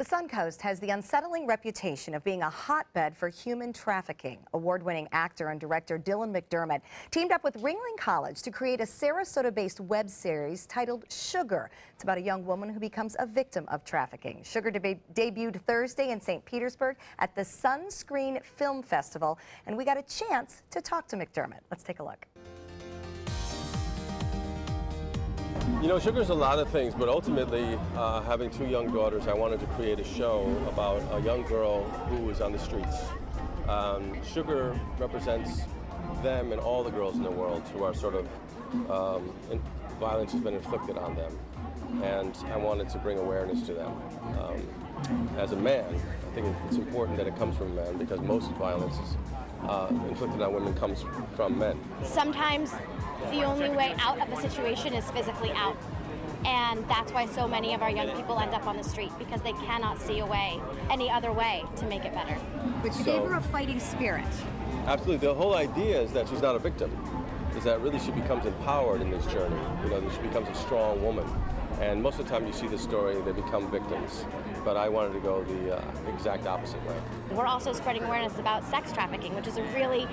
The Suncoast has the unsettling reputation of being a hotbed for human trafficking. Award-winning actor and director Dylan McDerott teamed up with Ringling College to create a Sarasota-based web series titled Sugar. It's about a young woman who becomes a victim of trafficking. Sugar debuted Thursday in St. Petersburg at the Sunscreen Film Festival, and we got a chance to talk to McDerott. Let's take a look. You know, Sugar's a lot of things, but ultimately, having two young daughters, I wanted to create a show about a young girl who was on the streets. Sugar represents them and all the girls in the world who are sort of, violence has been inflicted on them. And I wanted to bring awareness to them. As a man, I think it's important that it comes from men because most violence is inflicted on women comes from men. Sometimes the only way out of a situation is physically out. And that's why so many of our young people end up on the street, because they cannot see a way, any other way to make it better. But you gave her a fighting spirit. Absolutely. The whole idea is that she's not a victim, is that really she becomes empowered in this journey. You know, she becomes a strong woman. And most of the time you see this story, they become victims. But I wanted to go the exact opposite way. We're also spreading awareness about sex trafficking, which is a really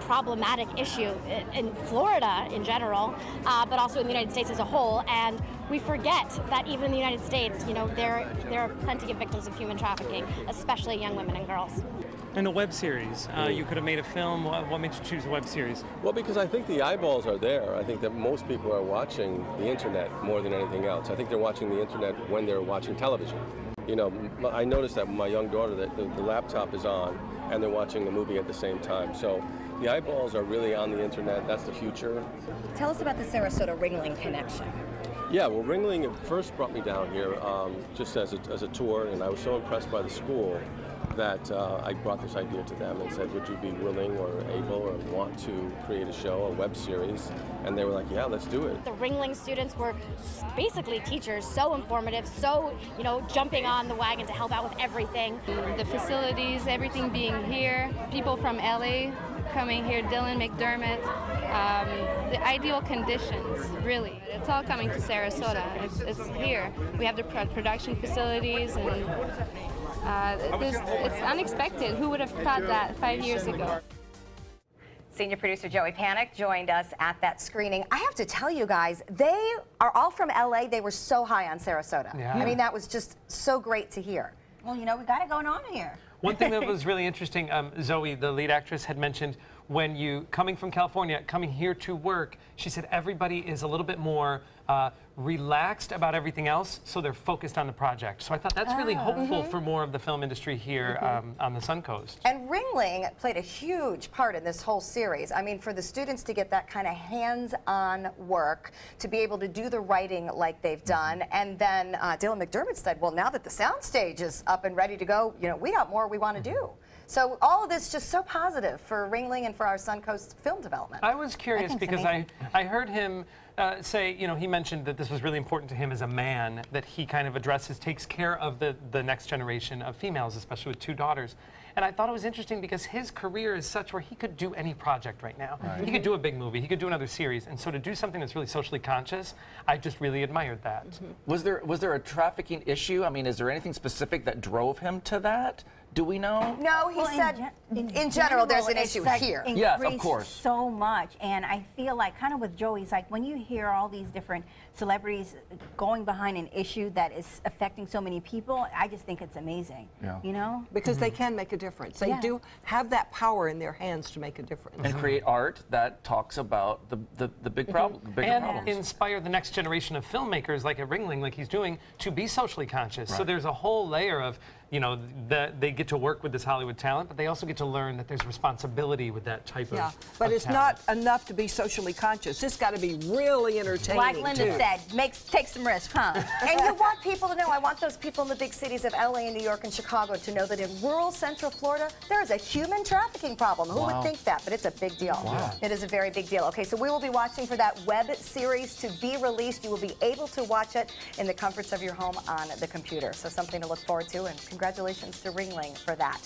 problematic issue in Florida in general, but also in the United States as a whole. And we forget that even in the United States, you know, there are plenty of victims of human trafficking, especially young women and girls. And a web series. You could have made a film. What made you choose a web series? Well, because I think the eyeballs are there. I think that most people are watching the internet more than anything else. I think they're watching the internet when they're watching television. You know, I noticed that with my young daughter that the laptop is on and they're watching the movie at the same time. So the eyeballs are really on the internet. That's the future. Tell us about the Sarasota-Ringling connection. Yeah, well, Ringling first brought me down here just as a tour, and I was so impressed by the school that I brought this idea to them and said, would you be willing or able or want to create a show, a web series? And they were like, yeah, let's do it. The Ringling students were basically teachers, so informative, so, you know, jumping on the wagon to help out with everything. The facilities, everything being here, people from LA coming here, Dylan McDerott, the ideal conditions, really. It's all coming to Sarasota. It's here. We have the production facilities, and it's unexpected. Who would have thought that 5 years ago? Senior producer Joey Panic joined us at that screening. I have to tell you guys, they are all from LA. They were so high on Sarasota. Yeah. I mean, that was just so great to hear. Well, you know, we got it going on here. One thing that was really interesting, Zoe, the lead actress, had mentioned when you, coming from California, coming here to work, she said everybody is a little bit more relaxed about everything else, so they're focused on the project. So I thought that's really hopeful for more of the film industry here on the Suncoast. And Ringling played a huge part in this whole series. I mean, for the students to get that kind of hands-on work, to be able to do the writing like they've done, and then Dylan McDerott said, well, now that the soundstage is up and ready to go, you know, we got more we want to do. So all of this just so positive for Ringling and for our Suncoast film development. I was curious because I heard him say, you know, he mentioned that this was really important to him as a man, that he kind of addresses, takes care of the next generation of females, especially with two daughters. And I thought it was interesting because his career is such where he could do any project right now. Right. He could do a big movie, he could do another series, and so to do something that's really socially conscious, I just really admired that. Was there a trafficking issue? I mean, is there anything specific that drove him to that? Do we know? No, he said in general there's an issue here. Yes, of course. So much, and I feel like kind of with Joey, it's like when you hear all these different celebrities going behind an issue that is affecting so many people, I just think it's amazing. Yeah. You know? Because they can make a difference. They do have that power in their hands to make a difference. And create art that talks about the big problem, the bigger problems. Inspire the next generation of filmmakers like at Ringling, like he's doing, to be socially conscious. Right. So there's a whole layer of, you know, that they get to work with this Hollywood talent, but they also get to learn that there's responsibility with that type but it's talent. not enough to be socially conscious. It's got to be really entertaining. Like Linda said, take some risk, huh? And you want people to know, I want those people in the big cities of LA and New York and Chicago to know that in rural Central Florida, there is a human trafficking problem. Who would think that? But it's a big deal. Wow. It is a very big deal. Okay, so we will be watching for that web series to be released. You will be able to watch it in the comforts of your home on the computer. So something to look forward to, and congratulations to Ringling for that.